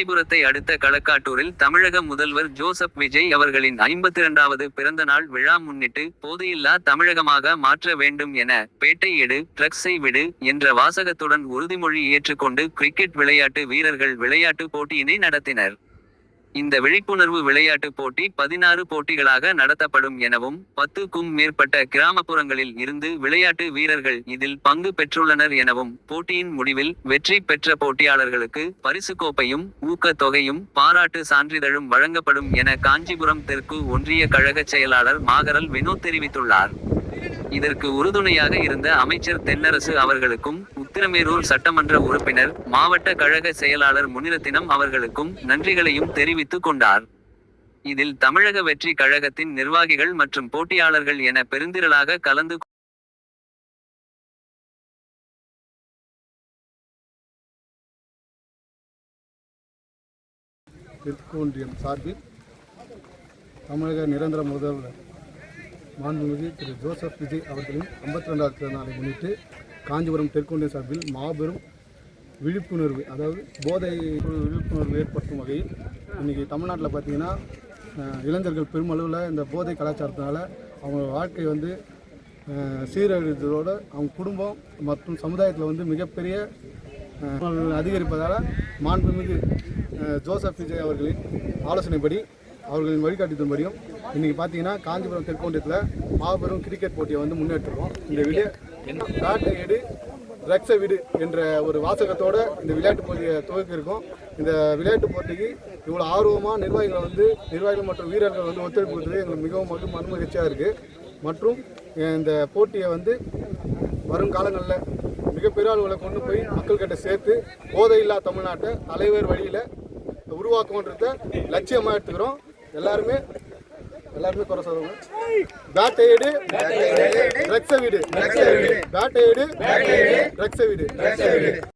காஞ்சிபுரத்தை அடுத்த களக்காட்டூரில் தமிழக முதல்வர் ஜோசப் விஜய் அவர்களின் 52வது பிறந்த நாள் விழா முன்னிட்டு போதையில்லா தமிழகமாக மாற்ற வேண்டும் என பேட்டை எடு ட்ரக்ஸை விடு என்ற வாசகத்துடன் உறுதிமொழி ஏற்றுக்கொண்டு கிரிக்கெட் விளையாட்டு வீரர்கள் விளையாட்டு போட்டியினை நடத்தினர். இந்த விழிப்புணர்வு விளையாட்டு போட்டி 16 போட்டிகளாக நடத்தப்படும் எனவும் 10க்கும் மேற்பட்ட கிராமப்புறங்களில் இருந்து விளையாட்டு வீரர்கள் இதில் பங்கு பெற்றுள்ளனர் எனவும் போட்டியின் முடிவில் வெற்றி பெற்ற போட்டியாளர்களுக்கு பரிசுக்கோப்பையும் ஊக்கத் தொகையும் பாராட்டு சான்றிதழும் வழங்கப்படும் என காஞ்சிபுரம் தெற்கு ஒன்றிய கழக செயலாளர் மாகரல் வினோத் தெரிவித்துள்ளார். இதற்கு உறுதுணையாக இருந்த அமைச்சர் தென்னரசு அவர்களுக்கும் உத்திரமேரூர் சட்டமன்ற உறுப்பினர் மாவட்ட கழக செயலாளர் முனிரத்தினம் அவர்களுக்கும் நன்றிகளையும் தெரிவித்துக் கொண்டார். இதில் தமிழக வெற்றி கழகத்தின் நிர்வாகிகள் மற்றும் போட்டியாளர்கள் என பெருந்திரளாக கலந்து தெற்கு ஒன்றியம் சார்பில் தமிழக நிரந்தர முதல்வர் மாண்புமிகு திரு ஜோசப் விஜய் அவர்களின் 52வது பிறந்த நாளை முன்னிட்டு காஞ்சிபுரம் தெற்கொன்றிய சார்பில் மாபெரும் விழிப்புணர்வு, அதாவது போதை விழிப்புணர்வு ஏற்படுத்தும் வகையில் இன்றைக்கி தமிழ்நாட்டில் பார்த்திங்கன்னா இளைஞர்கள் பெருமளவில் இந்த போதை கலாச்சாரத்தினால அவங்க வாழ்க்கை வந்து சீரழித்ததோடு அவங்க குடும்பம் மற்றும் சமுதாயத்தில் மிகப்பெரிய அதிகரிப்பதால் மாண்புமிகு ஜோசப் விஜய் அவர்களின் ஆலோசனைப்படி அவர்களின் வழிகாட்டுதன்படியும் இன்றைக்கி பார்த்தீங்கன்னா காஞ்சிபுரம் தெற்கொன்றியத்தில் மாபெரும் கிரிக்கெட் போட்டியை முன்னேற்றுவோம். இந்த பேட்டை எடு ட்ரக்ஸை விடு என்ற ஒரு வாசகத்தோடு இந்த விளையாட்டு போட்டியை துவக்கி இருக்கோம். இந்த விளையாட்டு போட்டிக்கு இவ்வளோ ஆர்வமாக நிர்வாகிகள் மற்றும் வீரர்கள் ஒத்துழைப்பு கொடுத்தது எங்களுக்கு மிகவும் மகிழ்ச்சியாக இருக்குது. மற்றும் இந்த போட்டியை வரும் காலங்களில் மிகப்பெரிய அளவில் கொண்டு போய் மக்கள்கிட்ட சேர்த்து போதையில்லா தமிழ்நாட்டை தலைவர் வழியில் உருவாக்குன்றத லட்சியமாக எடுத்துக்கிறோம். எல்லாருமே குறை சொல்லுவாங்க. பேட்டை எடு ட்ரக்ஸை விடு, பேட்டை எடு ட்ரக்ஸை விடு.